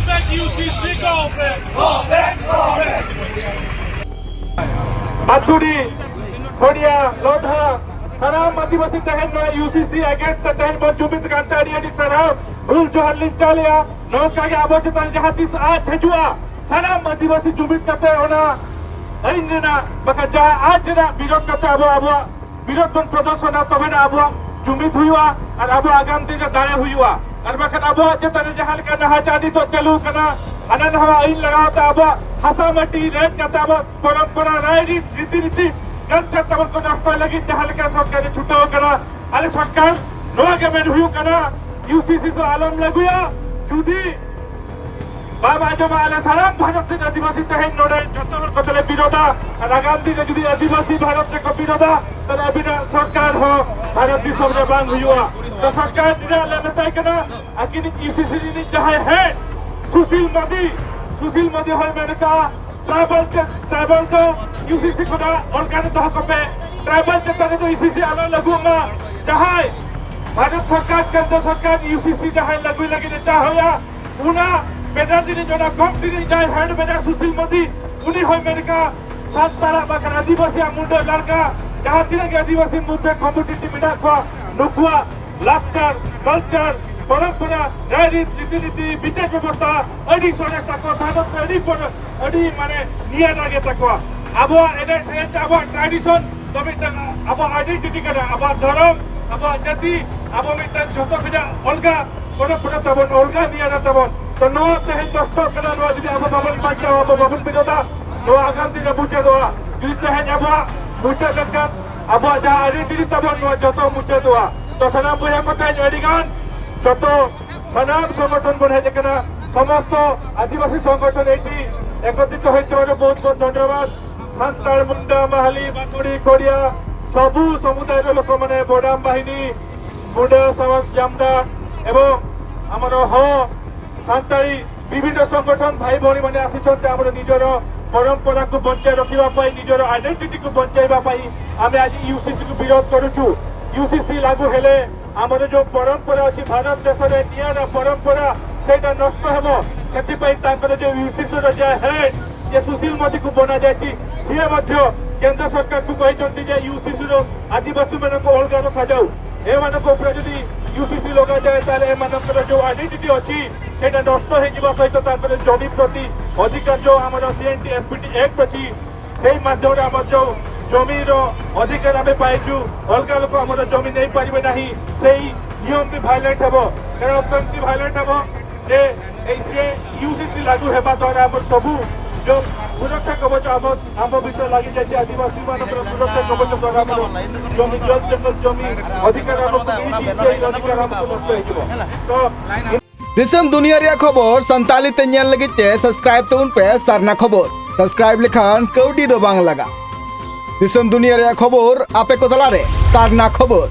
back, UCC, go back. Go back, go back. Matsuri, Korea, Lodha, Saram Adivasi Tahan UCC against the Tahan Jumit Kantari and Saram, Ul Johalin Chalia, no Kaya Abotan Jahatis Chajua, Saram Adivasi Jumit Kataona, Ainina, Bakaja Ajana, Birot Katabo, Birot Prodosona, Tovena Abo, Jumit Huya, and Abu Agam Dina Daya Huya. আর বাকান আবো যেতানে জাহাল কানা হাজাদি তো চালু কানা আনান হাওয়া আইন লাগাওতা আবো হাসামাটি rate কাতা আবো পরম্পরা রায়রি রীতি কাঞ্চা তাবো কোন নষ্ট লাগি জাহাল কা সরকারে ছুটো কানা আলে সরকার নোয়া গেমেন হুয়ু কানা ইউসিসি তো আলম লাগুয়া যদি বাবা জমা আলে সালাম ভারত থেকে আদিবাসী তাহেন নোড়ে যতর কতলে বিরোধা আর আগাম দিনে যদি আদিবাসী ভারত থেকে বিরোধা তাহলে অবিনা সরকার হো ভারত দিশমরে বাং হুয়ুয়া তো সরকার দিনে লাগাতাই কেনা আকিনি ইউসিসি নি যাহাই হেড সুশীল মোদি হয় মেনকা ট্রাইবাল তো ইউসিসি কোনা অর্গান দহ কপে ট্রাইবাল চেতানে তো ইউসিসি আলো লাগুমা যাহাই ভারত সরকার কেন্দ্র সরকার ইউসিসি যাহাই লাগুই লাগিনে চাহয়া উনা বেদার দিনে জনা কম দিনে যায় হেড বেদার সুশীল মোদি উনি হয় মেনকা সাত তারা বাকান আদিবাসী মুন্ডা লড়কা যাহা দিনে আদিবাসী মুন্ডা কমিউনিটি মিডা কোয়া নুকুয়া লাকচার কালচার পরম্পরা রীতিনীতি বিচার ব্যবস্থা আদি সরে থাকো ভারত আদি মানে নিয়ে লাগে থাকো আবো এদের সাথে আবো ট্র্যাডিশন তবে আবো আইডেন্টিটি কাটা আবো ধর্ম আবো জাতি আবো মিটার যত বিনা অলগা পরম্পরা তবন অলগা নিয়ে না তবন তো নো তেহে দস্ত কাটা নো যদি আবো বাবল পাইতে আবো বাবল বিরোধা নো আগাম দিনে বুঝে দেওয়া যদি তেহে আবো বুঝে দরকার আবো যা আইডেন্টিটি তবন নো যত মুছে দেওয়া তো সানাম বইয়া কথায় জয়ডিগান যত সানাম সংগঠন বনে যেখানে সমস্ত আদিবাসী সংগঠন এটি একত্রিত হইতে পারে বহুত বহুত ধন্যবাদ সান্তাল মুন্ডা মাহালি বাতুড়ি কোরিয়া সবু সমুদায়ের লোক মানে বোডাম বাহিনী মুন্ডা সমাজ জামদার এবং আমার সান্তাড়ি বিভিন্ন সংগঠন ভাই ভଉଣୀ মানে আসিଛନ୍ତି ଆମର ନିଜର ପରମ୍ପରାକୁ ବଞ୍ଚାଇ ରଖିବା ପାଇଁ ନିଜର ଆଇଡେଣ୍ଟିଟିକୁ ବଞ୍ଚାଇବା ପାଇଁ ଆମେ ଆଜି ୟୁସିସିକୁ ବିରୋଧ କରୁଛୁ यूसीसी लागू हेले आमर जो परंपरा अच्छी भारत देश में निरा परंपरा से नष्ट हेबो सेति पई तांकर जो यूसीसी रो जे हेड जे सुशील मोदी को बना जायछि सिए मध्य केंद्र सरकार को कहिसंती जे यूसीसी रो आदिवासी मन को अलगा रखा जाऊ ए मन को ऊपर जदी यूसीसी लगा जाए ताले ए मनकर जो आइडेंटिटी अछि सेटा नष्ट हे जिबा सहित तांकर जमी प्रति अधिकार जो हमर सीएनटी एसपीटी एक्ट अछि सेही माध्यम रे हमर जो जमीर अधिकार आम पाइचु अलग लोक आम जमी नहीं पारे ना से नियम भी भाइलेट हे कमी भाइलेट हे यूसीसी लागू होगा द्वारा आम सबू जो सुरक्षा कवच आम भर लगी जाए आदिवासी मान सुरक्षा कवच द्वारा जमी जल जंगल जमी अधिकार तो दिसम दुनिया रे खबर संताली ते ñel लगी ते सब्सक्राइब तो उन पे सरना खबर सब्सक्राइब लेखान कौडी दो बांग लगा दिसम दुनिया रे खबर आपे को तलारे सरना खबर।